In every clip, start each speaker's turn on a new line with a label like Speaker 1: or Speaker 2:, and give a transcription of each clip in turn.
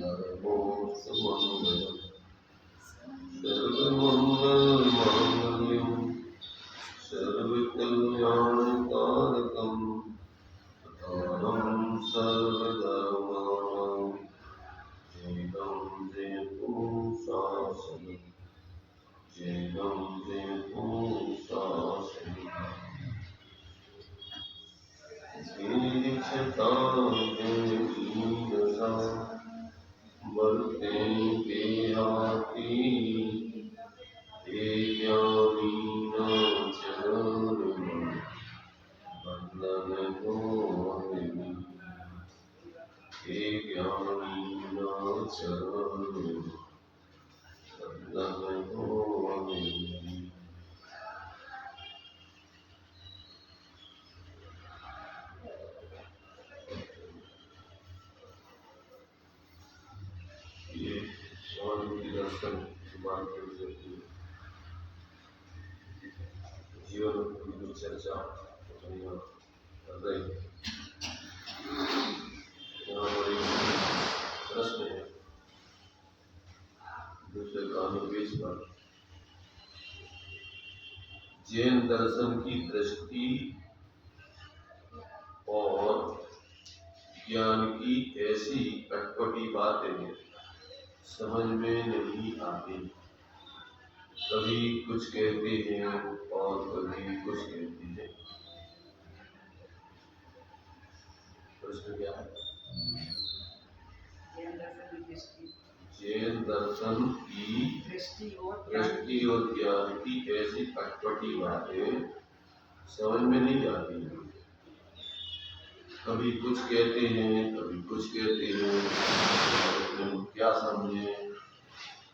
Speaker 1: सर्वमङ्गलमङ्गलं सर्वमङ्गलमाङ्गल्यं सर्वकल्याणकारकं शरणं सर्वधर्माणां जयं जयतु शासनं जयं जयतु शासनं दीक्षतां देवीनसा बलते देहाती हे ज्ञानीना चरण बंदन हो हमें हे ज्ञानीना चरण बंदन हो हमें। ये स्वामी के दर्शन मार्ग जीवन की चर्चा कर रही। यहाँ पर एक प्रश्न है दूसरे कानून पेश पर जैन दर्शन की दृष्टि और ज्ञान की ऐसी अटपटी बातें समझ में नहीं आती। कभी कुछ कहते हैं और कभी कुछ कहते हैं। प्रश्न क्या है? जैन दर्शन की दृष्टि और ज्ञान की ऐसी अटपटी बातें समझ में नहीं आती। कभी कुछ कहते हैं कभी कुछ कहते हैं। क्या समझे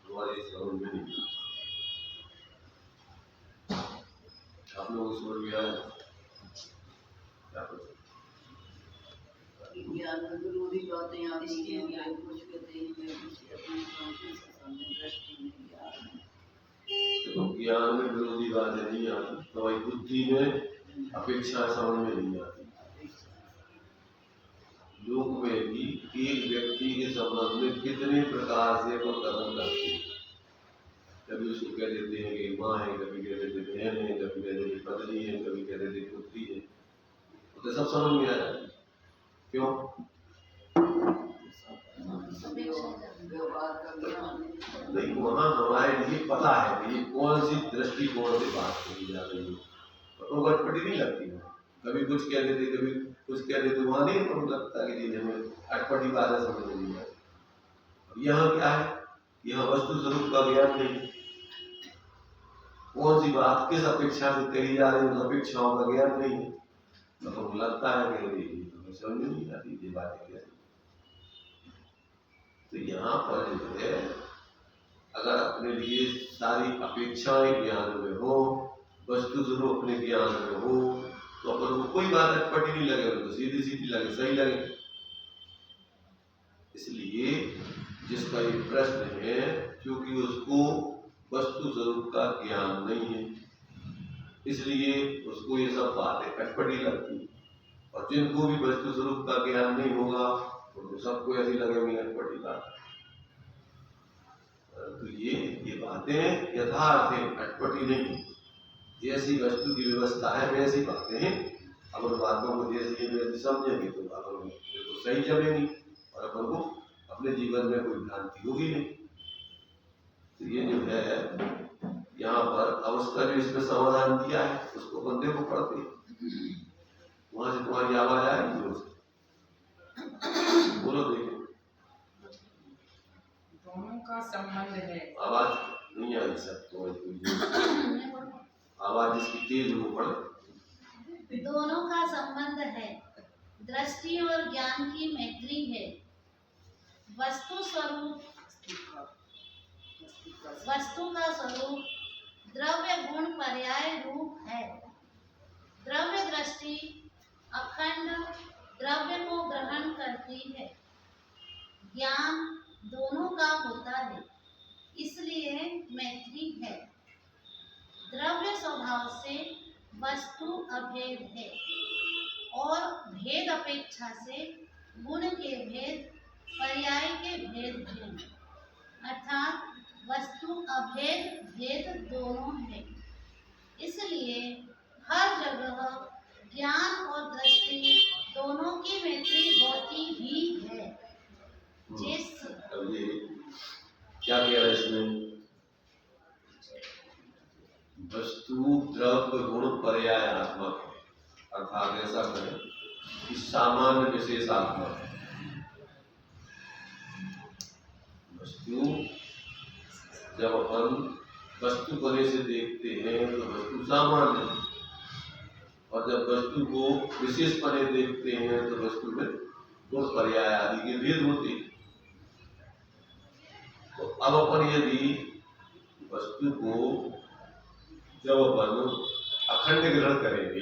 Speaker 1: हमारी समझ में नहीं आता। आप लोग समझ गया है क्या?
Speaker 2: ज्ञान में विरोधी बातें आती हैं, कुछ कहते हैं
Speaker 1: ज्ञान में विरोधी बातें नहीं आती तो भाई बुद्धि में अपेक्षा समझ में नहीं आती। लोक में भी एक व्यक्ति के संबंध में कितने प्रकार से वो कथन करते हैं। कभी उसको कह देते हैं कि माँ है, कभी कह देते बहन है, कभी कह देते पत्नी है, कभी कह देते पुत्री है। तो सब समझ में आ जाती। क्यों? नहीं, वहाँ हमारे लिए पता है कि ये कौन सी दृष्टिकोण से बात करी जा रही है तो अटपटी नहीं लगती है। कभी कुछ कह देते कभी कुछ कह देते, वहाँ नहीं तो लगता कि जी हमें अटपटी बातें समझ नहीं आती। यहाँ क्या है? यहाँ वस्तु स्वरूप का ज्ञान नहीं। कौन सी बात किस अपेक्षा से कही जा रही है उस अपेक्षाओं का ज्ञान नहीं है तो लगता है कि समझ में नहीं आती ये बातें कैसे। तो यहाँ पर जो है अगर अपने लिए सारी अपेक्षाएं ज्ञान में हो, वस्तु स्वरूप अपने ज्ञान में हो तो अपन को कोई बात अटपटी नहीं लगे, तो सीधी सीधी लगे, सही लगे। इसलिए जिसका ये प्रश्न है क्योंकि उसको वस्तु स्वरूप का ज्ञान नहीं है इसलिए उसको ये सब बातें अटपटी लगती। और जिनको भी वस्तु स्वरूप का ज्ञान नहीं होगा तो सबको ऐसी लगेगी अटपटी बात। तो ये बातें यथार्थ है, अटपटी नहीं। जैसी वस्तु की व्यवस्था है वैसी बातें हैं। अब उन बातों को जैसी वैसी समझेंगे तो बातों में तो सही जमेगी और अपन को अपने जीवन में कोई भ्रांति होगी नहीं। तो ये जो है यहाँ पर अब उसका जो इसमें समाधान दिया है उसको बंदे को पढ़ते वहां से तुम्हारी आवाज आएगी बोलो देखो।
Speaker 2: दोनों का संबंध है।
Speaker 1: आवाज नहीं आ रही सब तो आवाज जिसकी तेज हो पड़े।
Speaker 3: दोनों का संबंध है। दृष्टि और ज्ञान की मैत्री है। वस्तु का स्वरूप द्रव्य गुण पर्याय रूप है। द्रव्य दृष्टि अखंड द्रव्य को ग्रहण करती है। ज्ञान दोनों का होता है इसलिए मैत्री है। द्रव्य स्वभाव से वस्तु अभेद है और भेद अपेक्षा से गुण के भेद पर्याय के भेद भिन्न, अर्थात वस्तु अभेद भेद दोनों है। इसलिए हर जगह ज्ञान और दृष्टि दोनों की मैत्री होती ही है। जिस
Speaker 1: अब ये क्या कह रहा है इसमें? वस्तु द्रव्य गुण पर्यायात्मक है, अर्थात ऐसा करें कि सामान्य विशेषात्मक है। वस्तु जब अपन वस्तु पने से देखते हैं तो वस्तु सामान्य है, और जब वस्तु को विशेष पने देखते हैं तो वस्तु में गुण पर्याय आदि के भेद होते हैं। तो अब अपन यदि वस्तु को जब अपन अखंड ग्रहण करेंगे,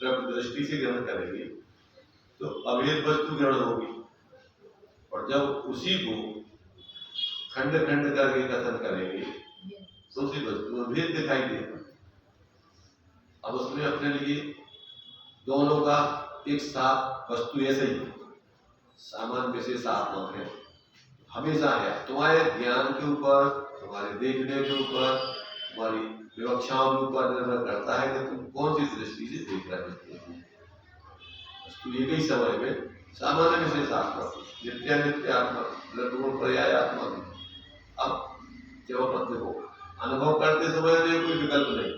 Speaker 1: द्रव्य दृष्टि से ग्रहण करेंगे, तो अभेद वस्तु ग्रहण होगी, और जब उसी को खंड खंड करके कथन करेंगे तो उसी वस्तु में भेद दिखाई देगा। अब उसमें अपने लिए दोनों का एक साथ वस्तु ऐसे ही सामान्य विशेषात्मक है, हमेशा है। तुम्हारे ज्ञान के ऊपर, तुम्हारे देखने के ऊपर, तुम्हारी विवक्षाओं के ऊपर निर्भर करता है कि तुम कौन सी दृष्टि से देख रहे हो। वस्तु एक ही समय में सामान्य विशेषात्मक, नित्यात्मक, गुण पर्यायात्मक। अब जब अपन देखो अनुभव करते समय तो कोई विकल्प नहीं,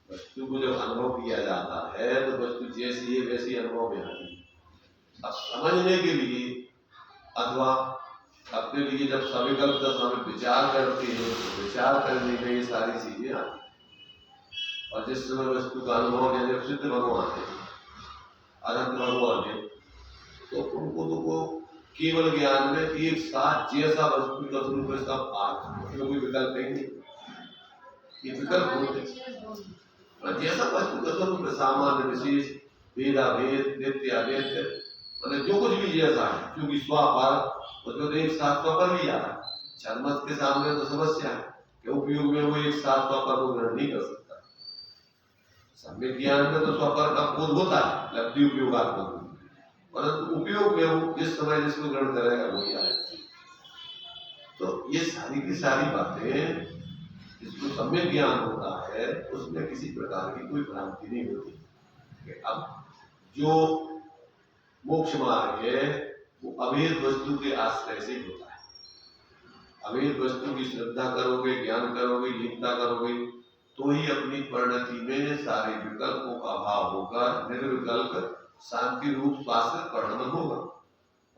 Speaker 1: वस्तु को जब अनुभव किया जाता है तो वस्तु जैसी है वैसी अनुभव में आती है। अब समझने के लिए अथवा अपने लिए जब सविकल्प दशा में विचार करते हैं तो विचार करने में ये सारी चीजें आती हैं। और जिस समय वस्तु का अनुभव है, जब सिद्ध भगवान है, अनंत भगवान है, तो उनको तो वो केवल ज्ञान में एक साथ जैसा वस्तु का स्वरूप है सब आठ, कोई विकल्प नहीं, ये विकल्प होते हैं। जैसा वस्तु का स्वरूप है सामान्य विशेष भेदाभेद नित्यानित्य, मतलब जो कुछ भी जैसा है, क्योंकि स्वापर उसमें तो एक साथ स्वापर भी आ रहा है। छलमत के सामने तो समस्या है कि उपयोग में वो एक साथ स्वापर को ग्रहण नहीं कर सकता। सम्यक ज्ञान में तो स्वापर का बोध होता है, लब्धि उपयोगात्मक, परंतु उपयोग में वो जिस समय जिसको ग्रहण करेगा वही आएगा। तो ये सारी की सारी बातें, जिसको सम्यक ज्ञान होता है उसमें किसी प्रकार की कोई भ्रांति नहीं होती। अब जो मोक्ष मार्ग है वो अभेद वस्तु के आश्रय से होता है। अभेद वस्तु की श्रद्धा करोगे, ज्ञान करोगे, लीनता करोगे, तो ही अपनी परिणति में सारे विकल्पों का अभाव होकर निर्विकल्प शांति रूप स्वास्थ्य परिणमन होगा,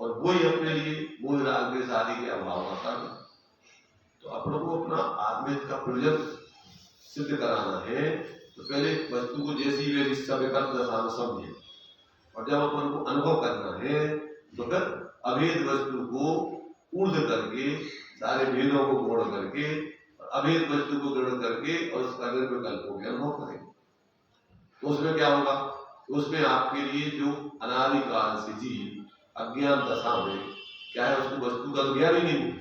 Speaker 1: और वही अपने लिए मोह राग के आदि के अभाव का कारण। तो अपनों को अपना आत्मिक का प्रयोजन सिद्ध कराना है तो पहले वस्तु को जैसी वे विकल्प दशा में समझे, और जब अपन को अनुभव करना है तो फिर अभेद वस्तु को ऊर्ध्व करके, सारे भेदों को मोड़ करके, अभेद वस्तु को ग्रहण करके और उसका निर्विकल्प हो गया अनुभव करेंगे। तो उसमें क्या होगा? उसमें आपके लिए जो अनादिकाल से जीव अज्ञान दशा में क्या है, उसको वस्तु का ज्ञान ही नहीं,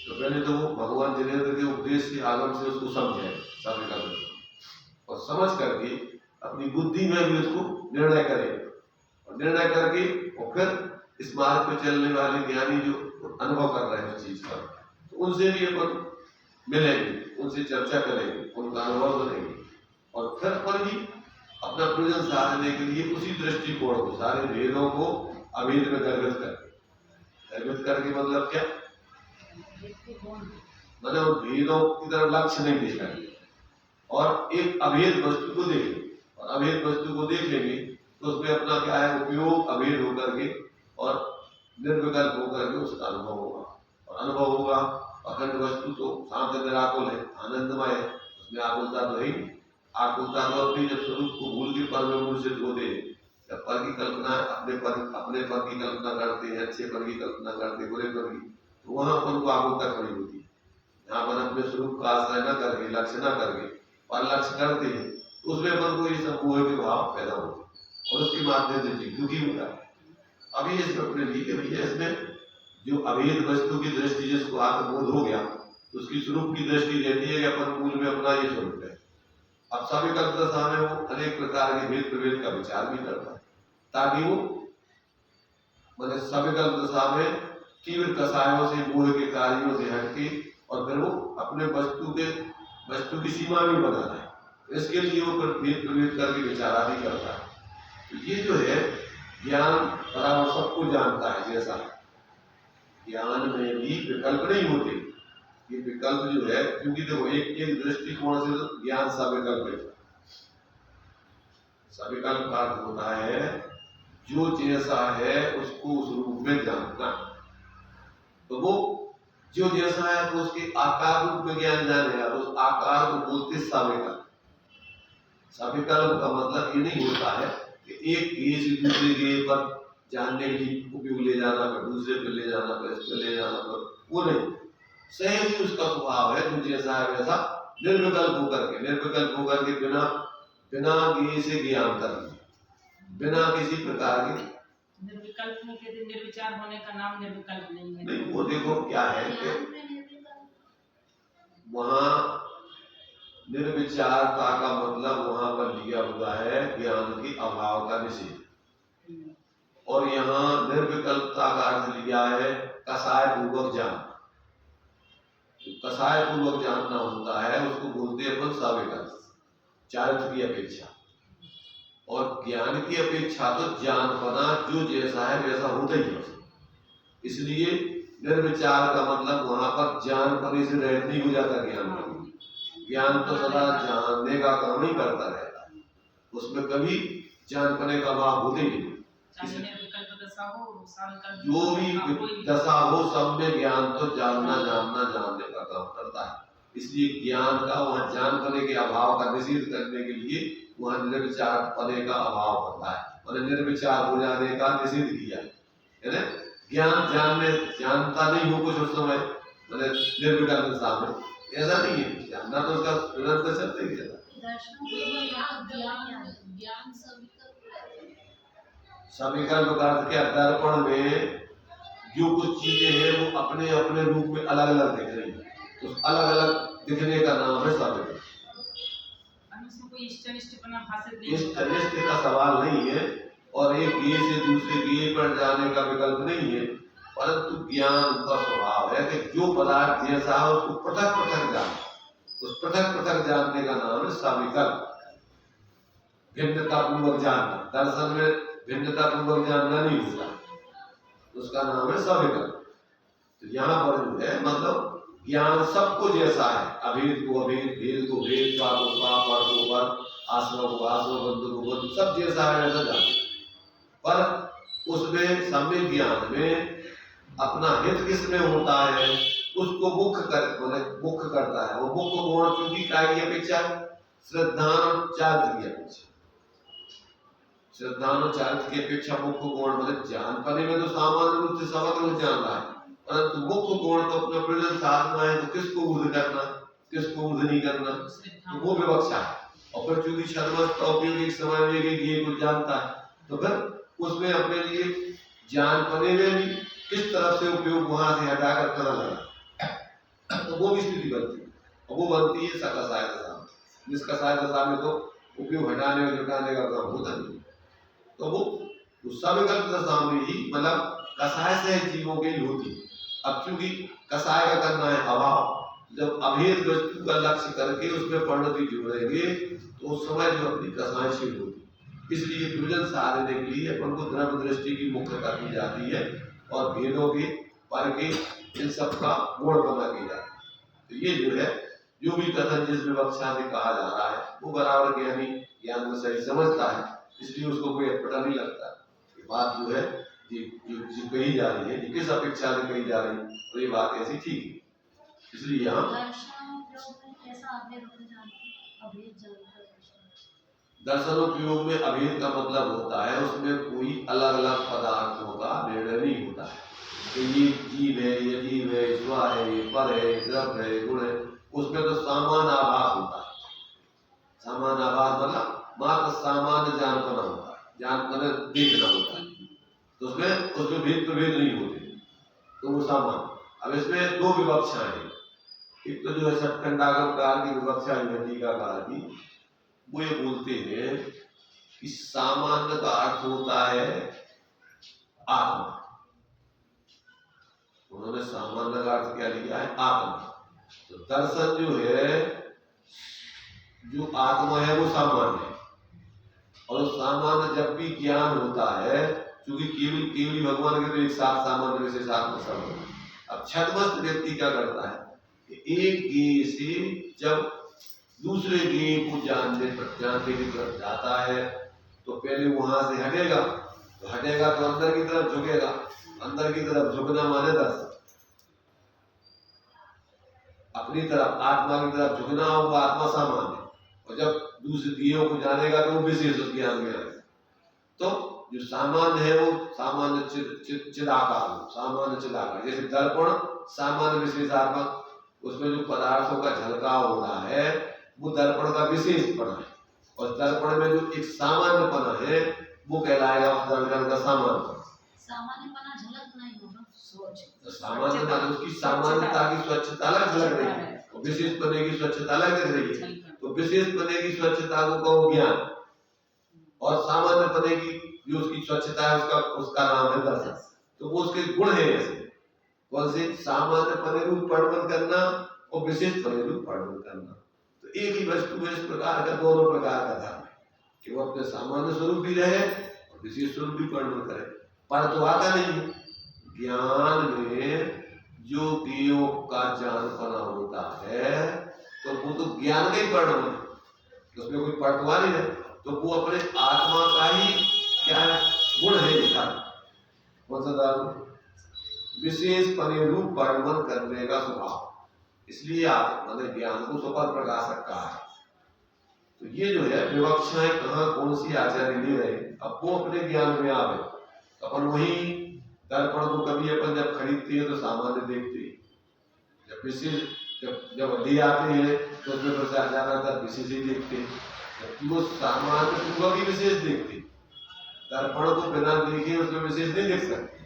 Speaker 1: तो पहले तो वो भगवान जिनेन्द्र के उपदेश से आगम से उसको समझे, और समझ करके अपनी बुद्धि में भी उसको निर्णय करे, और निर्णय करके और फिर इस मार्ग पर चलने वाले ज्ञानी जो अनुभव कर रहे हैं उस चीज का, तो उनसे भी अपन मिलेंगे, उनसे चर्चा करेंगे, उनका अनुभव करेंगे, और फिर अपन भी अपना प्रयोजन साधने के लिए उसी दृष्टिकोण को, सारे भेदों को अभेद में गर्भित करके मतलब क्या, मतलब भेदों की तरफ लक्ष्य नहीं देखा, और एक अभेद वस्तु को देखेंगे, और अभेद वस्तु को देख लेंगे तो उसमें अपना क्या है उपयोग अभेद होकर के और निर्विकल्प होकर के उसका अनुभव होगा, और अनुभव होगा। अखंड वस्तु तो शांत निराकुल है, आनंदमय है, उसमें आकुलता तो है ही। आकुलता तो अपनी जब स्वरूप को भूल के पर में मूर्छित होते हैं, जब पर की कल्पना अपने पर की कल्पना करते हैं, अच्छे पर की कल्पना करते हैं, बुरे पर की, तो वहां अपन को आकुलता खड़ी होती है। यहाँ पर अपने स्वरूप का आश्रय न करके, लक्ष्य न करके पर लक्ष्य करते हैं, उसमें अपन को ये सब मोह के भाव पैदा होते हैं, और उसके माध्यम से जीव दुखी होता है। अभी इसमें अपने लिए भैया इसमें जो अभेद वस्तु की दृष्टि जिसको आत्मबोध हो गया, तो उसकी स्वरूप की दृष्टि रहती है कि अपन मूल में अपना ये स्वरूप है। अब सविकल्प दशा में वो अनेक प्रकार के भेद प्रभेद का विचार भी करता है, ताकि वो मतलब सविकल्प दशा में तीव्र कसायों से, मोह के कार्यों से हटके, और फिर वो अपने वस्तु की सीमा भी बनाना है। इसके लिए वो फिर भेद प्रभेद करके विचारादि करता है। तो ये जो है ज्ञान बराबर सबको जानता है। जैसा ज्ञान में भी विकल्प नहीं होते, ये विकल्प जो है, क्योंकि देखो एक दृष्टिकोण से तो ज्ञान सविकल्प है। सविकल्प का अर्थ होता है जो जैसा है उसको उस रूप में जानना। तो वो जो जैसा है तो उसके आकार रूप में ज्ञान जानेगा, तो उस आकार को बोलते सविकल्प। सविकल्प का मतलब ये नहीं होता है कि एक गेय से दूसरे गेय पर जानने के लिए उपयोग ले जाना, फिर दूसरे पे ले जाना, फिर इस पे ले जाना, फिर वो नहीं। सहज ही उसका स्वभाव है, जो जैसा है वैसा निर्विकल्प होकर के बिना गेय से ज्ञान करना, बिना किसी प्रकार के
Speaker 4: निर्विकल्प में कहते निर्विचार होने का नाम निर्विकल्प नहीं है।
Speaker 1: नहीं, वो देखो क्या है कि
Speaker 3: ज्ञान में निर्विकल्प,
Speaker 1: वहाँ निर्विचारता का मतलब वहां पर लिया हुआ है ज्ञान के अभाव का निषेध, और यहाँ निर्विकल्पता का अर्थ लिया है कसाय पूर्वक जानना। कसाय पूर्वक जानना होता है उसको बोलते हैं अपन सविकल्प, चारित्र की अपेक्षा। और ज्ञान की अपेक्षा तो जानपना जो जैसा है वैसा होता ही है। इसलिए निर्विचार का मतलब वहां पर जानपने से रहित नहीं हो जाता ज्ञान तो सदा जानने का काम ही करता रहता है, उसमें कभी जानपने का भाव होते ही नहीं। जो भी दशा हो सब में ज्ञान तो जानने का काम करता है। इसलिए ज्ञान का वहाँ जानपने के अभाव का निषेध करने के लिए वहाँ निर्विचार पने का अभाव होता है, और निर्विचार हो जाने का निषेध किया है ना। ज्ञान जानता नहीं हो कुछ उस समय, मैंने निर्विकल्प सामने ऐसा नहीं है, जानना तो उसका निरंतर चलते ही रहता।
Speaker 3: ज्ञान
Speaker 1: सविकल्प का अर्थ क्या, दर्पण में जो कुछ चीजें हैं वो अपने अपने रूप में अलग अलग दिख रही है, तो अलग अलग दिखने का नाम है सविकल्प। इष्ट अनिष्ट का सवाल नहीं है, और एक गेय से दूसरे गेय पर जाने का विकल्प नहीं है, परंतु ज्ञान का स्वभाव है कि जो पदार्थ जैसा है उसको पृथक पृथक जानना, उस पृथक पृथक जानने का नाम है सविकल्प। भिन्नता पूर्वक जानना, दर्शन में भिन्नता पूर्वक जानना नहीं होता, उसका नाम है सविकल्प। तो यहाँ पर जो है मतलब ज्ञान सबको जैसा है, अभेद को अभेद, भेद को भेद, पाप को पाप, पर को पर, आश्रम को आश्रम, बंधु को बंधु, सब जैसा है वैसा जानना। पर उसमें सम्यक ज्ञान में अपना हित किसमें होता है उसको मुख्य करता है। वो मुख्य गुण क्योंकि काय की अपेक्षा, श्रद्धाचार्य की अपेक्षा, श्रद्धाचार्य की अपेक्षा मुख्य गुण मतलब जान पाने में तो सामान्य रूप से समग्र जान रहा है, परंतु मुख्य गुण तो अपना प्रयोजन साधना है, तो किसको ऊर्ध करना किसको ऊर्ध नहीं करना, तो वो विवक्षा है। और फिर चूंकि शर्मस्थ उपयोग एक समय में ये को जानता है, तो फिर उसमें अपने लिए जान पाने में भी किस तरफ से उपयोग वहां से हटाकर करना लगा, तो वो भी स्थिति बनती है। और वो बनती है सकसाय दशा में, जिस कसाय दशा में तो उपयोग हटाने और जुटाने का काम होता नहीं, तो वो सविकल्प दशा में ही मतलब कसाय से जीवों की होती है। अब चूंकि कसाय का करना है अभाव, जब अभेद वस्तु का लक्ष्य करके उसमें परिणति जोड़ेंगे तो उस समय जो अपनी कसायशील होती, इसलिए प्रयोजन साधने के लिए अपन को द्रव्य दृष्टि की मुख्य करनी जाती है, और भेदों के पर के इन सब का गुण बना की जाती है। तो ये जो है जो भी कथन जिस विवक्षा से कहा जा रहा है वो बराबर ज्ञानी ज्ञान को सही समझता है, इसलिए उसको कोई अटपटा नहीं लगता। ये बात जो है जो कही जा रही है, किस अपेक्षा से कही जा रही है, तो ये बात ऐसी ठीक है। इसलिए यहाँ दर्शनोपयोग में अभेद का मतलब होता है उसमें कोई अलग अलग पदार्थों का निर्णय नहीं होता है कि ये जीव है, ये जीव है, स्व है, ये पर है, द्रव्य है, गुण है, उसमें तो सामान्य आभास होता है। सामान्य आभास मतलब मात्र सामान्य जानपना होता है, जानपना देखना होता है, तो उसमें भेद प्रभेद नहीं होते, तो वो सामान्य। अब इसमें दो विवक्षाएं हैं, एक तो जो है सटखंडाकार की विवक्षा है टीकाकार की, वो ये बोलते हैं कि सामान्य का अर्थ होता है आत्मा, उन्होंने सामान्य का अर्थ क्या लिया है? आत्मा। तो दर्शन जो है, जो आत्मा है वो सामान्य है, और सामान्य जब भी ज्ञान होता है, क्योंकि केवली भगवान के तो एक साथ सामान्य विशेष आत्मा सब होता है। अब छद्मस्त व्यक्ति क्या करता है कि एक ज्ञेय से जब दूसरे ज्ञेय को जानने की तरफ जाता है, तो पहले वहां से हटेगा, तो अंदर की तरफ झुकेगा। अंदर की तरफ झुकना माने दर्शन, अपनी तरफ आत्मा की तरफ झुकना होगा, आत्मा सामान्य। और जब दूसरे ज्ञेयों को जानेगा तो वो विशेष ज्ञान में आएगा। तो जो सामान्य है वो सामान्य चिदाकार, सामान्य चिदाकार। जैसे दर्पण सामान्य विशेषात्मक, उसमें जो पदार्थों का झलकाव हो रहा है वो दर्पण का विशेषपना है, और दर्पण में जो एक सामान्यपना है वो कहलाएगा उस दर्पण का सामान्य।
Speaker 3: सामान्यपना झलक नहीं होगा,
Speaker 1: तो सामान्यता, उसकी सामान्यता की स्वच्छता अलग झलक रही है, विशेष पने की स्वच्छता अलग दिख रही है। तो विशेष पने की स्वच्छता को कहो ज्ञान, और सामान्य पने की जो उसकी स्वच्छता है उसका नाम है दर्शन। तो वो उसके गुण है ऐसे, कौन से? सामान्य पने रूप वर्णन करना और विशेष पने रूप वर्णन करना। तो एक ही वस्तु में इस प्रकार का दोनों प्रकार का धर्म है कि वो अपने सामान्य स्वरूप भी रहे और विशेष स्वरूप भी वर्णन करे। पर तो आता नहीं, ज्ञान में जो ज्ञेयों का जानपना होता है तो वो तो ज्ञान का ही वर्णन है, उसमें कोई पढ़वा नहीं है। तो वो अपने आत्मा का ही क्या है? गुण है लिखा। कौन सा धर्म? विशेष पने रूप वर्णन करने का स्वभाव, इसलिए आत्मा ने ज्ञान को स्वपर प्रकाशक कहा है। तो ये जो है विवक्षाएं कहाँ कौन सी आचार्य ले रहे, अब वो अपने ज्ञान में आवे। अपन वही दर्पण को कभी अपन जब खरीदते हैं तो सामान्य देखते हैं, जब विशेष जब ले आते हैं तो उसमें तो ज्यादातर विशेष ही देखते हैं, जबकि वो सामान्य को भी विशेष देखते हैं। दर्पण को बिना देखे उसमें विशेष नहीं देख सकते,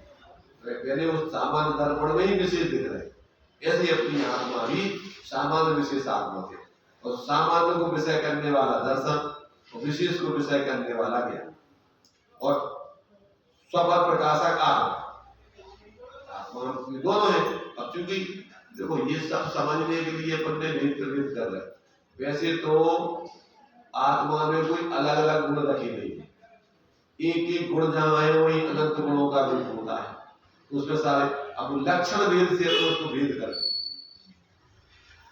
Speaker 1: पहले उस सामान्य दर्पण में ही विशेष दिख रहे। ऐसी अपनी आत्मा भी सामान्य विशेष आत्मा है, और सामान्य को विषय करने वाला दर्शन और विशेष को विषय करने वाला ज्ञान, और स्वपर प्रकाशक आत्मा दोनों है। अब चूंकि देखो ये सब समझने के लिए अपन ने भेद प्रभेद कर रहे, वैसे तो आत्मा में कोई अलग अलग गुण रखे नहीं है, एक एक गुण जहाँ है वही अनंत गुणों का रूप होता है, उसमें सारे। अब लक्षण भेद से तो उसको भेद कर,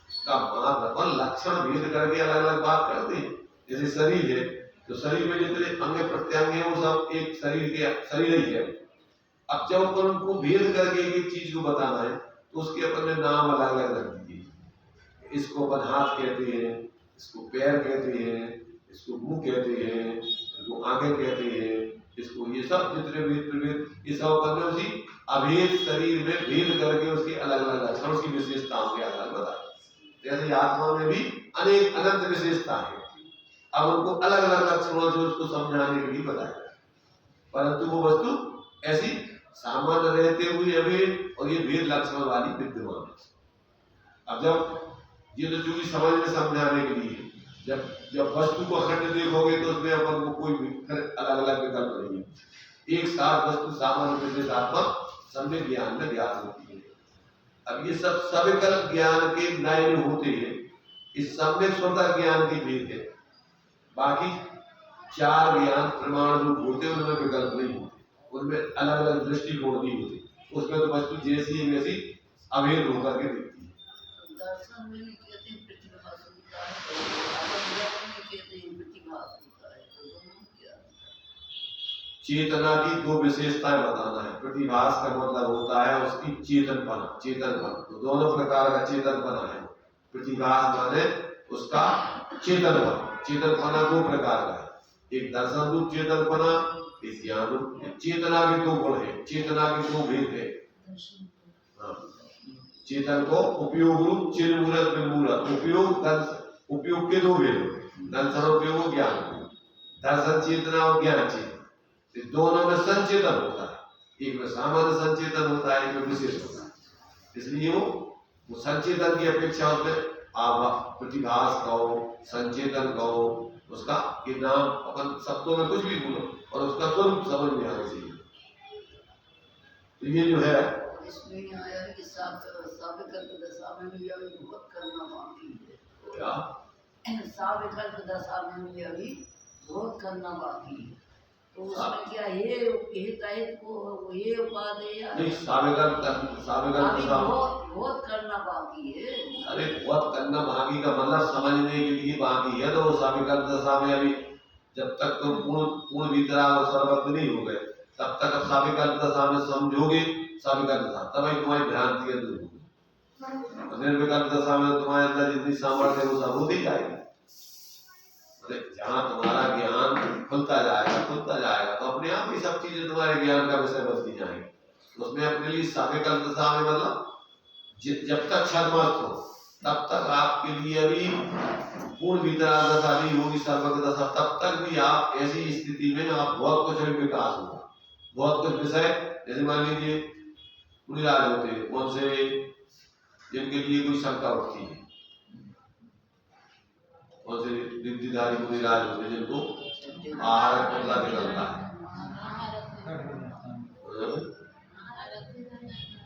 Speaker 1: उसका मतलब लक्षण भेद करके अलग अलग बात करते हैं। जैसे शरीर है तो शरीर में जितने अंग प्रत्यंग है वो सब एक शरीर ही है। अब जब अपन उनको भेद करके एक चीज को बताना है तो उसके अपन ने नाम अलग अलग रख दिए। इसको अपन हाथ कहते हैं, इसको पैर कहते हैं, इसको मुंह कहते हैं, इसको आंखें कहते हैं, इसको ये सब जितने भेद प्रभेद ये सब अपन ने उसी अभेद शरीर में भेद करके उसकी अलग अलग लक्षण, उसकी विशेषताओं के आधार बताए। जैसे आत्मा में भी अनेक अनंत विशेषता है, अब उनको अलग अलग लक्षणों से उसको समझाने के लिए बताया, परंतु वो वस्तु ऐसी सामान्य रहते हुए अभेद और ये भेद लक्षण वाली विद्यमान है। अब जब ये तो चूंकि समझने समझाने के लिए, जब वस्तु को अखंड देखोगे तो उसमें अपन को कोई अलग अलग विकल्प नहीं है, एक साथ वस्तु सामान्य विशेषात्मक सम्यक ज्ञान में ज्ञान होती है। अब ये सब सविकल्प ज्ञान के नए होते हैं, इस सम्यक स्वतः ज्ञान की भेद है। बाकी चार ज्ञान प्रमाण रूप होते हैं, उनमें विकल्प नहीं होते, उनमें अलग अलग दृष्टिकोण नहीं होती, उसमें तो वस्तु जैसी है वैसी अभेद होकर के दिखती है।
Speaker 2: दर्शन में भी कहते हैं प्रतिभास होता है, कहते हैं प्रतिभास होता है, तो दोनों क्या है?
Speaker 1: चेतना की दो विशेषताएं बताना है। प्रतिभास का मतलब होता है उसकी चेतनपन, तो दोनों प्रकार का चेतनपना है। प्रतिभास माने उसका चेतनपना दो प्रकार का है, एक दर्शन रूप चेतनपना, एक ज्ञान रूप। चेतना के दो गुण है, चेतना के दो भेद है। चेतन को उपयोग रूप चिन्मूलक विमूलक, उपयोग के दो भेद, दर्शन उपयोग ज्ञान, दर्शन चेतना और ज्ञान चेतना, दोनों में संचेतन होता है, एक में सामान्य संचेतन होता है, एक में विशेष होता है। इसलिए वो संचेतन की अपेक्षा उसमें प्रतिभास कहो, संचेतन कहो, उसका ये नाम अपन शब्दों में कुछ भी बोलो और उसका स्वरूप समझ में आना चाहिए। तो ये जो है
Speaker 2: इसमें आया है साविकल्प दशा में भी अभी बहुत करना बाकी है।
Speaker 1: क्या
Speaker 2: साविकल्प दशा में भी अभी बहुत करना बाकी है। तो उसमें क्या ये तहित को ये उपादेय
Speaker 1: नहीं, साविकल्प
Speaker 2: अभी
Speaker 1: दशा
Speaker 2: बहुत करना बाकी है।
Speaker 1: अरे बहुत करना बाकी का मतलब समझने के लिए बाकी है। तो वो साविकल्प दशा में अभी जब तक तुम पूर्ण वितराग और सर्वज्ञ नहीं हो गए तब तक अब साविकल्प दशा में समझोगे साविकल्प दशा, तब ही तुम्हारी भ्रांति दूर होगी। निर्विकल्प दशा में तुम्हारे अंदर जितनी सामर्थ्य है वो सब होती जाएगी। जहाँ तुम्हारा ज्ञान खुलता जाएगा तो अपने आप ही सब चीजें तुम्हारे ज्ञान का विषय बनती जाएंगी। उसमें अपने लिए साविकल्प दशा में मतलब जब तक छद्मस्त हो तब तक आपके लिए अभी पूर्ण वितराग दशा नहीं होगी, सर्वज्ञ दशा, तब तक भी आप ऐसी स्थिति में आप बहुत कुछ अभी विकास होगा, बहुत कुछ विषय। जैसे मान लीजिए मुनिराज होते हैं, उनसे जिनके लिए कोई शंका उठती है, उनसे रिद्धिधारी मुनिराज होते हैं जिनको आहार पुतला निकलता है,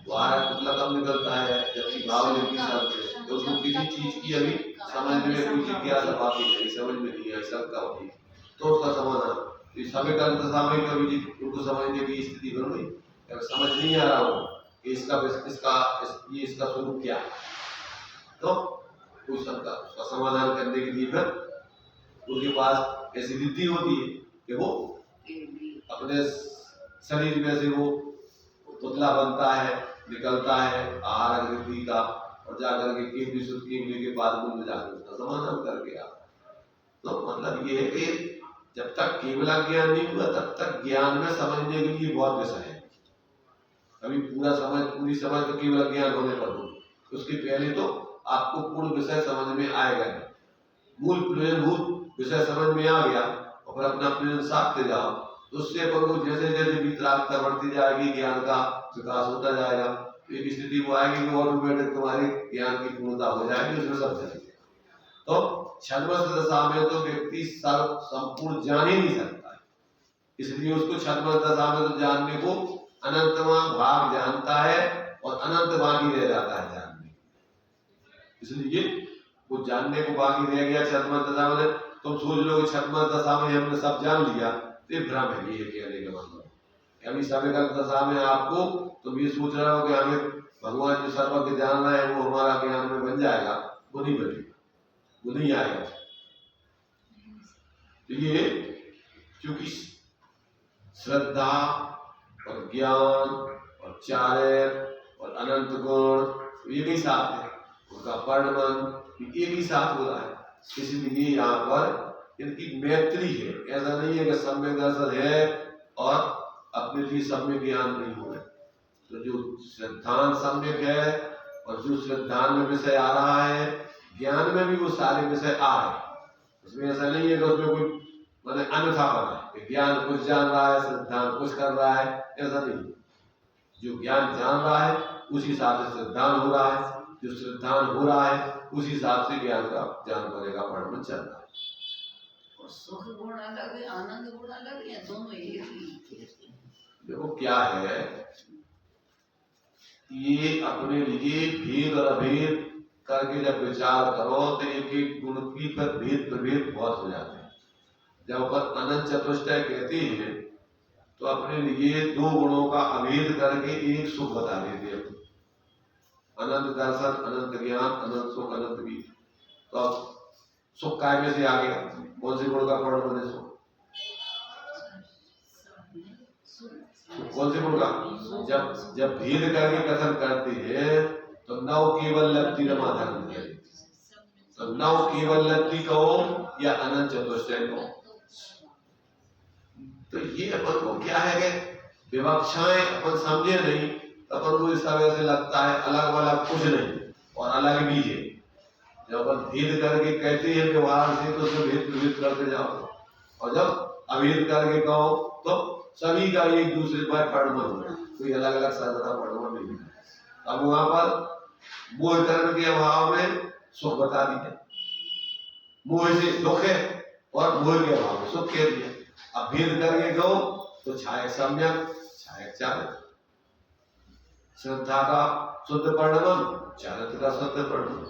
Speaker 1: वो आहार पुतला कब निकलता है जबकि भाव लिपि चलते हैं, तो उसको किसी चीज की अभी समझ में कोई जिज्ञासा बाकी नहीं, समझ में नहीं आई, शंका होती, तो उसका समाधान साविकल्प दशा में कभी उनको समझने की स्थिति बन गई। अगर समझ नहीं आ रहा हो कि इसका स्वरूप क्या है, तो उस शंका उसका समाधान करने के लिए फिर उनके पास ऐसी रिद्धि होती है कि वो अपने शरीर में से वो पुतला बनता है, निकलता है आहार रिद्धि का, और जाकर के केवली शुद्ध केवली के बाद में जाकर उसका समाधान करके आ। तो मतलब ये है कि जब तक केवल ज्ञान नहीं हुआ तब तक ज्ञान में समझने के लिए बहुत विषय है। अभी पूरी समझ तो केवल ज्ञान होने पर होगी, उसके पहले तो आपको पूर्ण विषय समझ में आएगा नहीं। मूल प्रयोजनभूत विषय समझ में आ गया और फिर अपना प्रयोजन साधते जाओ, तो उससे अपन को जैसे जैसे वितरागता बढ़ती जाएगी, ज्ञान का विकास होता जाएगा, तो एक स्थिति वो आएगी कि ऑटोमेटिक तुम्हारी ज्ञान की पूर्णता हो जाएगी, उसमें सब चलेगा। तो छद्मस्त दशा में तो व्यक्ति सर्व संपूर्ण जान ही नहीं सकता है, इसलिए उसको छद्मस्त दशा में तो जानने को अनंतमा भाग जानता है और अनंत बाकी रह जाता है जानने, इसलिए वो जानने को बाकी रह गया छद्मस्त दशा में। तुम सोच लो कि छद्मस्त दशा में हमने सब जान लिया, तो भ्रम है ये कहने का मतलब। अभी साविकल्प दशा में आपको तुम ये सोच रहे हो कि हमें भगवान जो सर्वज्ञ जान रहा है वो हमारा ज्ञान में बन जाएगा, वो नहीं बनेगा, वो नहीं आएगा। तो ये क्योंकि श्रद्धा और ज्ञान और चार्य और अनंत गुण एक ही साथ है, उनका परिणमन एक ही साथ हो रहा है, इसलिए यहाँ पर इनकी मैत्री है। ऐसा नहीं है कि सम्यक दर्शन है और अपने लिए सम्यक ज्ञान नहीं हो रहा। तो जो श्रद्धान सम्यक है और जो श्रद्धान में विषय आ रहा है, ज्ञान में भी वो सारे विषय आ रहे हैं, उसमें ऐसा नहीं है कि उसमें कोई मैंने अन्यथा बना है, ज्ञान कुछ जान रहा है श्रद्धान कुछ कर रहा है, ऐसा नहीं। जो ज्ञान जान रहा है उसी हिसाब से श्रद्धान हो रहा है, जो श्रद्धान हो रहा है उसी हिसाब से ज्ञान का ज्ञान करने का परिणाम चल रहा है।
Speaker 2: और सुख गुण अलग है, आनंद गुण अलग है, दोनों एक ही।
Speaker 1: देखो क्या है, ये अपने लिए भेद और अभेद करके जब विचार करो तो एक एक गुण की पर भेद प्रभेद बहुत हो जाते हैं। जब अपन अनंत चतुष्टय कहते हैं तो अपने लिए दो गुणों का अभेद करके एक सुख बता देते हैं। अनंत दर्शन, अनंत ज्ञान, अनंत सुख, अनंत बीज। तो अब सुख काय में से आ गया, कौन से गुण का पर्ण बने सुख? कौन से गुण का? जब भेद करके कथन करते हैं तो नव केवल लब्धि रमा धर्म है, तो नव केवल लब्धि कहो या अनंत चतुष्टय कहो। तो ये अपन को क्या है कि विवक्षाएं अपन समझे नहीं, तो अपन को इस तरह से लगता है अलग वाला कुछ नहीं और अलग भी है। जब अपन भेद करके कहते हैं व्यवहार से तो उसमें भेद प्रभेद करते जाओ, और जब अभेद करके कहो तो सभी का एक दूसरे पर परिणमन होना, कोई अलग अलग साधना परिणमन नहीं है। अब वहां पर मोह कर्म के अभाव में सुख बता दिया, मोह से दुख है और मोह के अभाव में सुख कह दिया। अब भेद करके कहो तो छायक सम्यक, छायक चालक। श्रद्धा का शुद्ध परिणमन, चारित्र का शुद्ध परिणमन।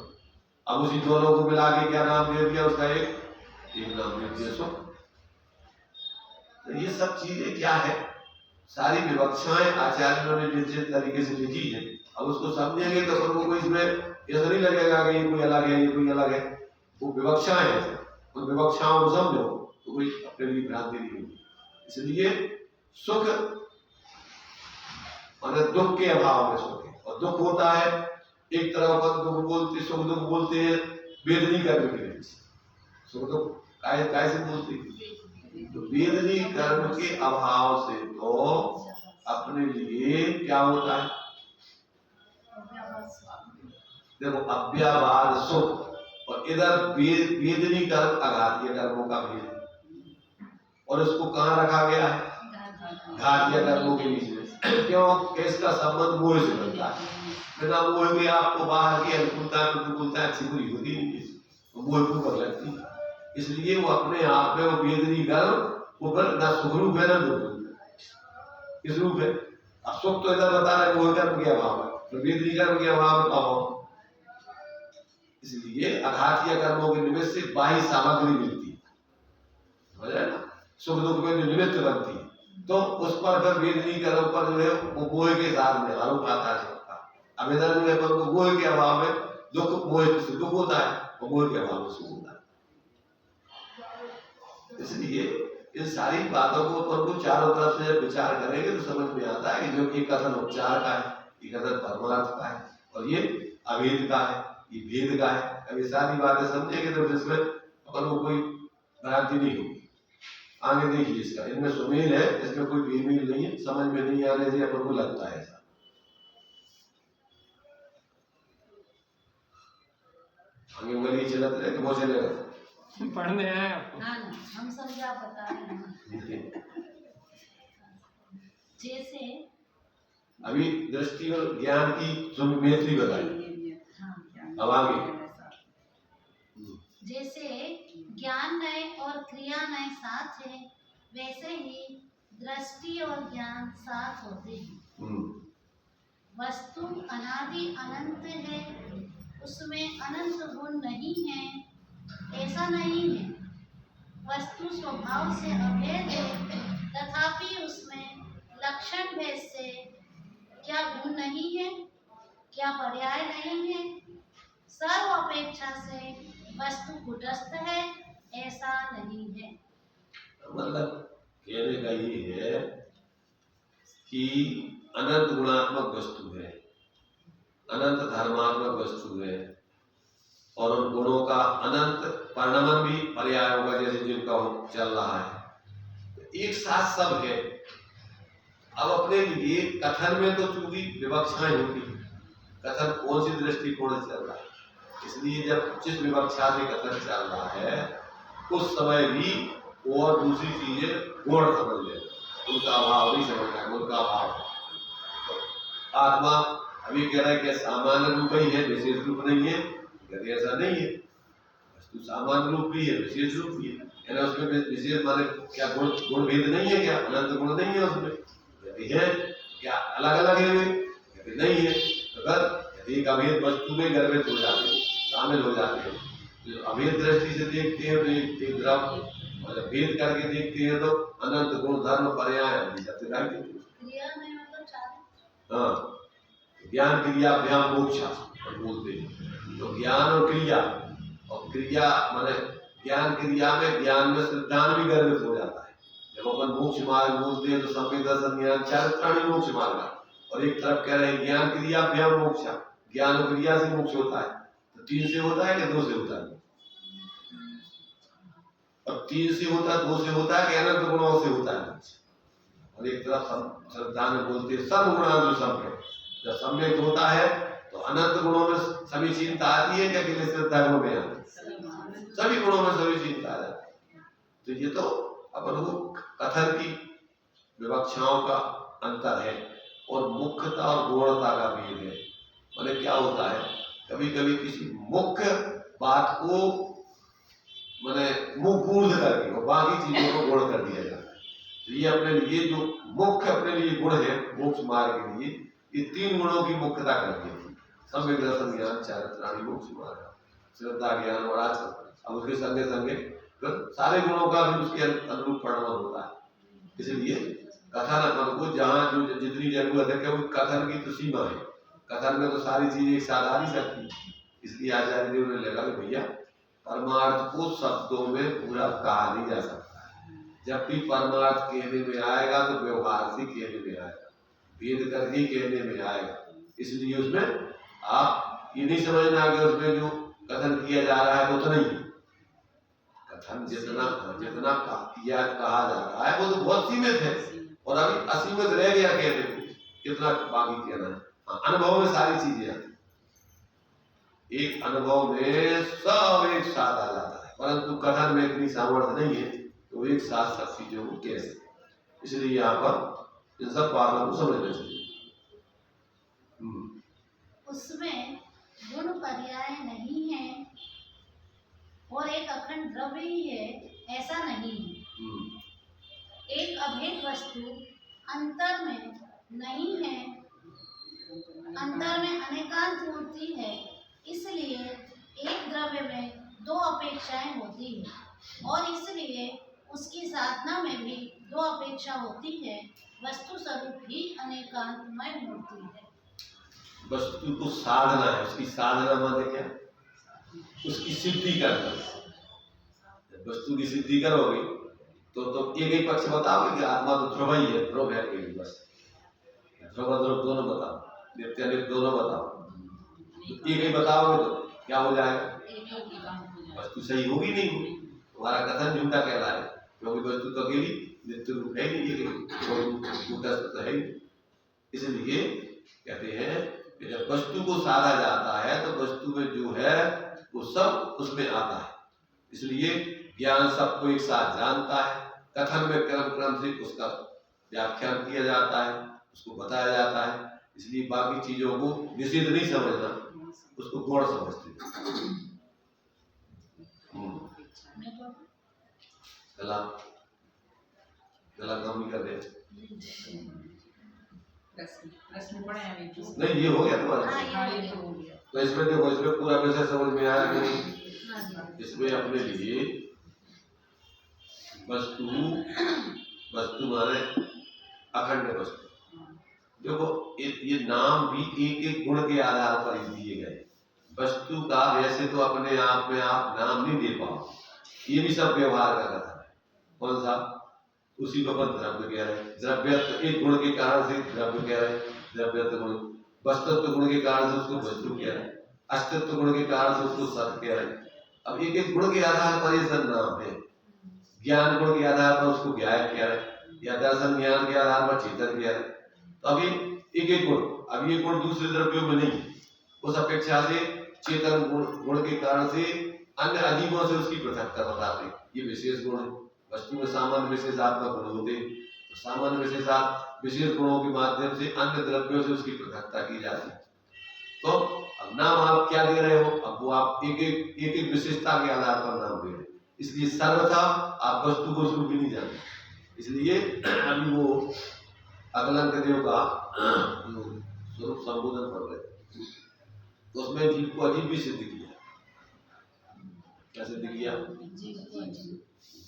Speaker 1: अब उसी दोनों को मिला के क्या नाम दे दिया उसका, एक नाम दे दिया सुख। तो ये सब चीजें क्या है, सारी विवक्षाएं आचार्यों ने जिस तरीके से लिखी है, अब उसको समझेंगे तो फिर वो कोई इसमें ऐसा नहीं लगेगा कि ये कोई अलग है, ये कोई अलग है। वो विवक्षाएं हैं, उन विवक्षाओं को समझो तो कोई अपने लिए भ्रांति नहीं होगी। इसलिए सुख और दुख के अभाव में सुख है, और दुख होता है एक तरफ अपन दुख बोलते, सुख दुख बोलते हैं वेदनी कर्म के लिए। सुख दुख कैसे बोलते हैं, तो वेदनी कर्म के अभाव से तो अपने लिए क्या होता है, देखो अव्यावाद सुख, और इधर वेदनी कर्म अघातीय कर्मों का भेद, और इसको कहाँ रखा गया है, घातीय कर्मों के बीच में। क्यों, इसका संबंध मोह से बनता है। बिना मोह के आपको बाहर की अनुकूलता प्रतिकूलता अच्छी बुरी होती नहीं है, तो मोह पूर्वक लगती है। इसलिए वो अपने आप में वो वेदनी कर्म वो न सुख रूप है न दुख रूप है, किस रूप है। अब सुख तो इधर बता रहे मोह कर्म के अभाव है, तो वेदनी कर्म के अभाव में अभाव। इसलिए अघातीय कर्मों के निमित्त से बाह्य सामग्री मिलती है, समझ रहे ना, सुख दुख में जो निमित्त बनती है, तो उस पर फिर वेदनी कर्म पर जो है वो मोह के साथ में आरोप आता है सबका। अब इधर जो है पर मोह के अभाव में दुख, मोह से दुख होता है और मोह के अभाव में सुख होता है। इसलिए इन सारी बातों को अपन को चारों तरफ से जब विचार करेंगे तो समझ में आता है कि जो कि कथन उपचार का है, ये कथन परमार्थ का है, और ये अभेद का है, ये भेद का है। अब ये सारी बातें समझेंगे तो जिसमें अपन को कोई भ्रांति नहीं होगी। आगे देखिए इसका, इनमें सुमेल है, इसमें कोई बेमेल नहीं है, समझ में नहीं आने से अपन को लगता है ऐसा। आगे बोलिए, चलते रहे कि वो चलेगा,
Speaker 5: पढ़ने आए आपको।
Speaker 3: हाँ ना, हम समझा बता रहे हैं। जैसे
Speaker 1: अभी दृष्टि और ज्ञान की मैत्री बताई, अब आगे।
Speaker 3: जैसे ज्ञान नए और क्रिया नए साथ है, वैसे ही दृष्टि और ज्ञान साथ होते हैं। वस्तु अनादि अनंत है, उसमें अनंत गुण नहीं है, ऐसा नहीं है। वस्तु स्वभाव से अभेद है, तथापि उसमें लक्षण भेद से क्या गुण नहीं है, क्या पर्याय नहीं है। सर्व अपेक्षा से वस्तु कुटस्थ है, ऐसा नहीं है।
Speaker 1: मतलब कहने का ये है कि अनंत गुणात्मक वस्तु है, अनंत धर्मात्मक वस्तु है, और उन गुणों का अनंत परिणमन भी पर्याय होगा, जैसे जिनका चल रहा है, एक साथ सब है। अब अपने लिए कथन में तो चूंकि विवक्षाएं होती, कथन कौन सी दृष्टिकोण से चल रहा है, इसलिए जब जिस विवक्षा से कथन चल रहा है उस समय भी और दूसरी चीजें गुण समझ ले, उनका अभाव नहीं समझना है, उनका अभाव। तो आत्मा अभी कह रहा है कि सामान्य रूप ही है, विशेष रूप नहीं है, कहते ऐसा नहीं है, वस्तु सामान्य रूप भी है, विशेष रूप भी है, यानी उसमें विशेष माने क्या गुण भेद नहीं है, क्या अनंत गुण नहीं है उसमें, कहते हैं क्या अलग अलग है वे, कहते नहीं है। अगर एक अभेद वस्तु में गर्भित हो जाते हैं, शामिल हो जाते हैं, तो अभेद दृष्टि से देखते हैं तो एक द्रव, और जब भेद करके देखते हैं तो अनंत गुण धर्म पर्याय दिखाई देते हैं। हाँ, ज्ञान क्रिया अभ्याम मोक्षा बोलते हैं, तो ज्ञान और क्रिया माने ज्ञान क्रिया में, ज्ञान में सिद्धांत भी गर्भित हो जाता है। जब अपन मोक्ष मार्ग बोलते हैं तो संवेद दर्शन ज्ञान चारित्राणी मोक्ष मार्ग, और एक तरफ कह रहे हैं ज्ञान क्रिया अभ्याम मोक्षा, ज्ञान और क्रिया से मोक्ष होता है, तो 3 से होता है कि 2 से होता है, और 3 से होता है, 2 से होता है कि अनंत गुणों से होता है। और एक तरफ श्रद्धा में बोलते हैं सर्व गुणांश सम्य, जब सम्यक होता है तो अनंत गुणों में समीचीनता आती है, क्या केवल श्रद्धा गुणों में आती है, सभी गुणों में समीचीनता आ जाती है। तो ये तो अपन को कथन की विवक्षाओं का अंतर है, और मुख्यता और गौणता का भेद है। मतलब क्या होता है, कभी कभी किसी मुख्य बात को मैंने मुंह पूर्ण करके और बाकी चीजों को गुण कर दिया जाता है। तो ये अपने लिए जो मुख्य अपने लिए गुण है मोक्ष मार्ग के लिए, ये 3 गुणों की मुख्यता करती है। सम्यक दर्शन, ज्ञान, चारित्र, आदि मोक्ष मार्ग, श्रद्धा, ज्ञान और आचरण। अब उसके संगे संगे फिर सारे गुणों का भी उसके अनुरूप परिणाम होता है। इसलिए कथन अपन को जहाँ जो जितनी जरूरत है, क्योंकि कथन की तो सीमा है, कथन में तो सारी चीजें एक साथ आ नहीं सकती। इसलिए आचार्य देव ने लगा कि भैया परमार्थ को शब्दों में पूरा कहा नहीं जा सकता। जब भी परमार्थ कहने में आएगा तो व्यवहार से कहने में आएगा, भेद करके कहने में आएगा। इसलिए उसमें आप ये नहीं समझना कि उसमें जो कथन किया जा रहा है तो उतना ही, कथन जितना जितना कहा जा रहा है वो तो बहुत सीमित है, और अभी असीमित रह गया कहने को, कितना बाकी कहना है। अनुभव में सारी चीजें आती, एक अनुभव में सब एक साथ आ जाता है, परंतु कथन में इतनी सामर्थ्य नहीं है तो एक साथ सब चीजों को कैसे। इसलिए यहाँ पर इन सब बातों को समझना चाहिए।
Speaker 3: उसमें गुण पर्याय नहीं है और एक अखंड द्रव्य ही है, ऐसा नहीं है। एक अभेद वस्तु अंतर में नहीं है, अंतर में अनेकांत मूर्ति है, इसलिए एक द्रव्य में 2 अपेक्षाएं होती है और इसलिए उसकी साधना में भी 2 अपेक्षा होती है। वस्तु स्वरूप ही अनेकांतमय मूर्ति है।
Speaker 1: वस्तु को साधना है, उसकी साधना माने क्या, उसकी सिद्धि करना। वस्तु की सिद्धि करोगे तो एक ही पक्ष बताओगे कि आत्मा तो ध्रुव ही है, ध्रुव है केवल, बस ध्रुव ध्रुव दोनों बताओ, नित्य नित्य दोनों बताओ। तो एक ही बताओगे तो क्या हो जाएगा, वस्तु सही होगी नहीं, तुम्हारा कथन झूठा कहलाए, क्योंकि वस्तु तो अकेली नित्य रूप है नहीं। इसलिए कहते हैं कि जब वस्तु को साधा जाता है तो वस्तु में जो है वो सब उसमें आता है। इसलिए ज्ञान सबको एक साथ जानता है, कथन में क्रम क्रम से उसका व्याख्यान किया जाता है, उसको बताया जाता है। इसलिए बाकी चीजों को निषेध नहीं समझना, उसको गौण समझते हैं। गला गला काम नहीं कर रहे,
Speaker 4: प्रश्न पढ़े हैं अभी जो।
Speaker 1: नहीं ये हो गया तुम्हारा।
Speaker 3: हाँ, ये तो हो गया।
Speaker 1: तो इसमें देखो, इसमें पूरा विषय समझ में आया कि नहीं।
Speaker 3: हाँ,
Speaker 1: इसमें अपने लिए वस्तु वस्तु माने अखंड वस्तु। देखो ये नाम भी एक एक गुण के आधार पर ही दिए गए। वस्तु का वैसे तो अपने आप में आप नाम नहीं दे पाओ, ये भी सब व्यवहार का कथन है। कौन सा, उसी को अपन द्रव्य कह रहे हैं। द्रव्यत्व एक गुण के कारण से द्रव्य कह रहे हैं, द्रव्यत्व गुण। वस्तुत्व गुण के कारण से उसको वस्तु कह रहे हैं, अस्तित्व गुण के कारण से उसको सत्य कह रहे हैं। अब एक एक गुण के आधार पर ये सब नाम है। ज्ञान गुण के आधार पर उसको ज्ञान कह रहे हैं, या दर्शन ज्ञान के आधार पर चेतन कह रहे हैं। तो अभी एक एक गुण, अब ये गुण दूसरे द्रव्यों में नहीं, उस अपेक्षा से चेतन गुण के कारण से अन्य अजीवों से उसकी पृथकता बताते, ये विशेष गुण है। वस्तु में सामान्य विशेषात्मक गुण होते, तो सामान्य विशेष गुणों के माध्यम से अन्य द्रव्यों से उसकी पृथकता की जाती। तो अब नाम आप क्या दे रहे हो, अब वो आप एक एक विशेषता के आधार पर नाम दे रहे हैं। इसलिए सर्वथा आप वस्तु को स्वरूप भी नहीं जानते। इसलिए अभी वो अकलंक देव का स्वरूप संबोधन पढ़ रहे, तो उसमें जीव को अजीब भी सिद्ध किया। क्या सिद्ध किया,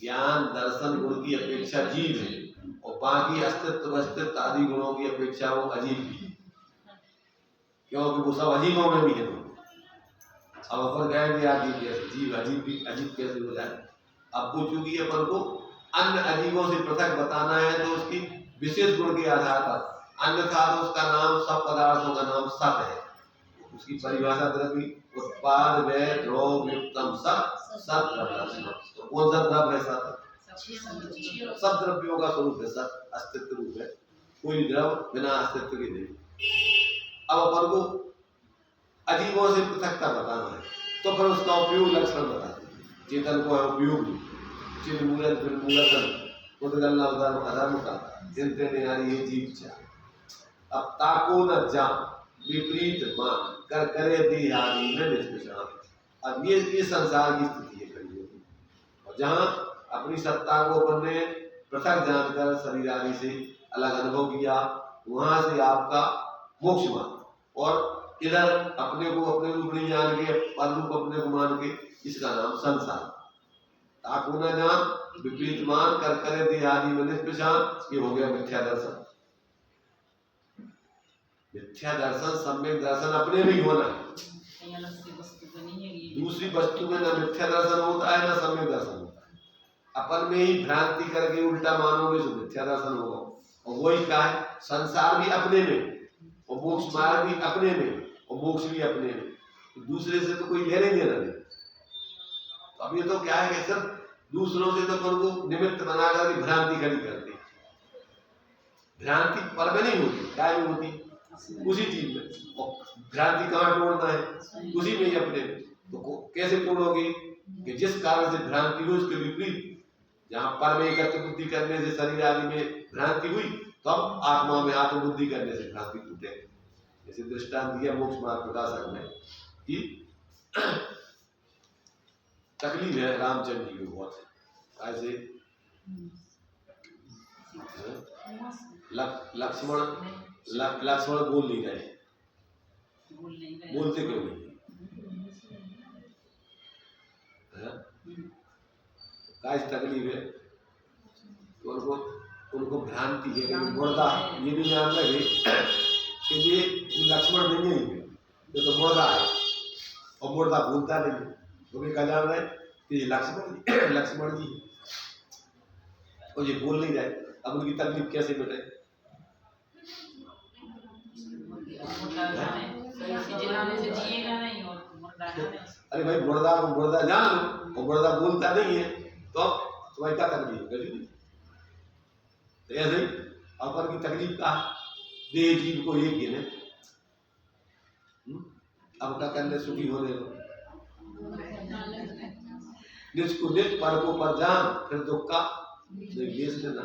Speaker 1: ज्ञान दर्शन गुण की अपेक्षा जीव है, और बाकी अस्तित्व अस्तित्व आदि गुणों की अपेक्षा वो अजीब भी है, क्योंकि वो सब अजीबों में भी है। अब अपन कहेंगे अजीब कैसे, जीव अजीब कैसे हो जाए। अब वो चूंकि अपन को अन्य अजीबों से पृथक बताना है तो उसकी विशेष गुण के आधार पर, अन्यथा तो उसका नाम सब पदार्थों का नाम सत है। उसकी परिभाषा द्रव्य उत्पाद में द्रव युक्तम सत द्रव्य। तो कौन सा द्रव्य है, सत। सब द्रव्यों का स्वरूप है सत, अस्तित्व रूप है, कोई द्रव बिना अस्तित्व के नहीं। अब अपन को अजीबों से पृथकता बताना है तो फिर उसका उपयोग लक्षण बताते हैं। चेतन को है उपयोग, चिन्ह मूलन फिर मूलतन उदगल अधर्म का चिंतन यानी ये जीव चाह। अब ताको न जा विपरीत मान कर करे देहादि में निष्पक्षान। अब ये संसार की स्थिति है कलियुग की, और जहाँ अपनी सत्ता को अपन ने पृथक जानकर शरीर आदि से अलग अनुभव किया, वहां से आपका मोक्ष मार्ग, और इधर अपने को अपने रूप नहीं जान के पर रूप अपने को मान के, इसका नाम संसार। ताको न जान विपरीत मान कर करे दे आदि मनुष्य पहचान, ये हो गया मिथ्या दर्शन। मिथ्या दर्शन सम्यक दर्शन अपने में ही होना है, दूसरी वस्तु में न मिथ्या दर्शन होता है न सम्यक दर्शन होता है। अपन में ही भ्रांति करके उल्टा मानोगे तो मिथ्या दर्शन होगा। और वही क्या है, संसार भी अपने में और मोक्ष मार्ग भी अपने में और मोक्ष भी अपने में, तो दूसरे से तो कोई लेने देना नहीं। तो अब ये तो क्या है कि सिर्फ दूसरों से तो अपन को निमित्त बनाकर के भ्रांति खड़ी करते। भ्रांति पर में नहीं होती, क्या में होती, उसी चीज में। और भ्रांति कहाँ तोड़ना है, उसी में ही अपने में। तो कैसे तोड़ोगे कि जिस कारण से भ्रांति हुई उसके विपरीत, जहाँ पर में एकत्र बुद्धि करने से शरीर आदि में भ्रांति हुई, तो अब आत्मा में आत्मबुद्धि करने से भ्रांति टूटे। जैसे दृष्टांत दिया मोक्ष मार्ग प्रकाशक में कि तकलीफ है रामचंद्र जी को बहुत, ऐसे लक्ष्मण बोल नहीं रहे, बोलते क्यों नहीं, क्या तकलीफ है, तो उनको भ्रांति है कि मुर्दा, ये भी जान रहे कि ये लक्ष्मण नहीं है, ये तो मुर्दा है और मुर्दा भूलता नहीं, तो भी क्या जान रहे कि ये लक्ष्मण जी है और ये बोल नहीं रहे। अब उनकी तकलीफ कैसे मिटे? अरे भाई मुर्दा को मुर्दा जान लो और मुर्दा बोलता नहीं है, तो तुम्हारी क्या तकलीफ है? तो ऐसे ही अपन की तकलीफ का देह जीव को एक गिने, अब क्या करने सुखी होने दो, निज को निज पर को पर जान, फिर दुख का निर्देश देना,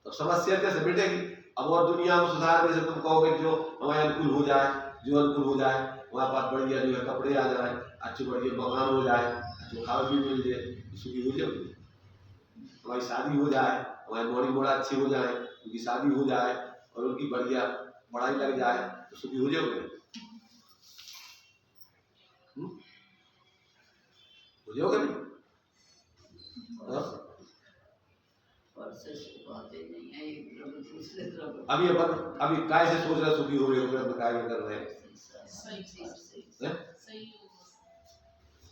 Speaker 1: तो समस्या कैसे मिटेगी? अब और दुनिया को सुधारने से तुम कहोगे जो हमारे अनुकूल हो जाए, जो अनुकूल हो जाए, हमारे पास बढ़िया जो है कपड़े आ जाए, अच्छे बढ़िया मकान हो जाए, अच्छे खाना भी मिल जाए, सुखी हो जाए, हमारी शादी हो जाए, हमारे मोड़ी मोड़ा अच्छी हो जाए, उनकी शादी हो जाए और उनकी बढ़िया पढ़ाई लग जाए, तो सुखी हो जाओगे? हो जाओगे नहीं? अभी काय से सोच रहे सुखी हो रहे हो, काय में कर रहे हैं,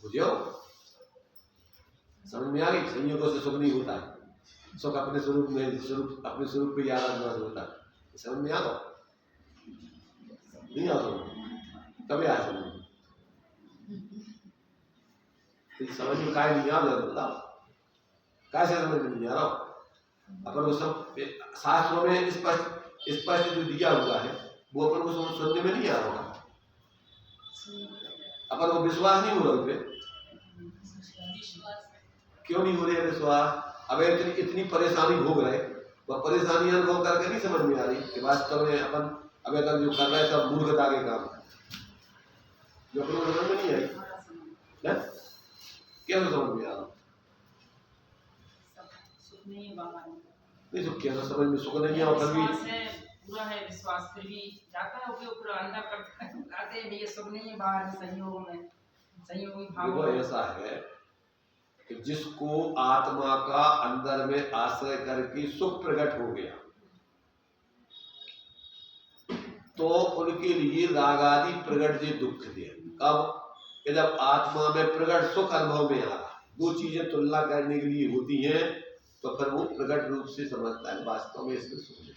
Speaker 1: हो जाओ, समझ में आ गई? संयोगों से सुख नहीं होता है, सुख अपने स्वरूप में, अपने स्वरूप पे याद रखना से होता है। समझ में आ गया? नहीं आ कभी आया समझ में? समझ में काय नहीं आ रहा, बताओ काय से समझ में नहीं आ रहा? अपन को सब शास्त्रों में स्पष्ट जो दिया हुआ है वो अपन को सुनने में नहीं आ रहा, अपन को विश्वास नहीं हो रहा उस पर। क्यों नहीं हो रही है विश्वास? अब इतनी परेशानी भोग रहे, वह परेशानी अनुभव करके नहीं समझ में आ रही कि वास्तव में अपन अब तक जो कर रहे हैं सब मूर्खता के काम, जो अपन को समझ में नहीं आई। क्या समझ में आ रहा? नहीं सुख क्या समझ में, सुख नहीं है, फिर भी
Speaker 4: पूरा है विश्वास, फिर भी जाता है ऊपर अंदर करते हैं ये सुख नहीं है, बाहर संयोग में संयोग भाव।
Speaker 1: ऐसा है कि जिसको आत्मा का अंदर में आश्रय करके सुख प्रकट हो गया, तो उनके लिए राग आदि प्रकट से दुख दे। कब? कि जब आत्मा में प्रकट सुख अनुभव में आ रहा, दो चीजें तुलना करने के लिए होती हैं, तो फिर वो प्रकट रूप से समझता है वास्तव में इसमें सुख नहीं।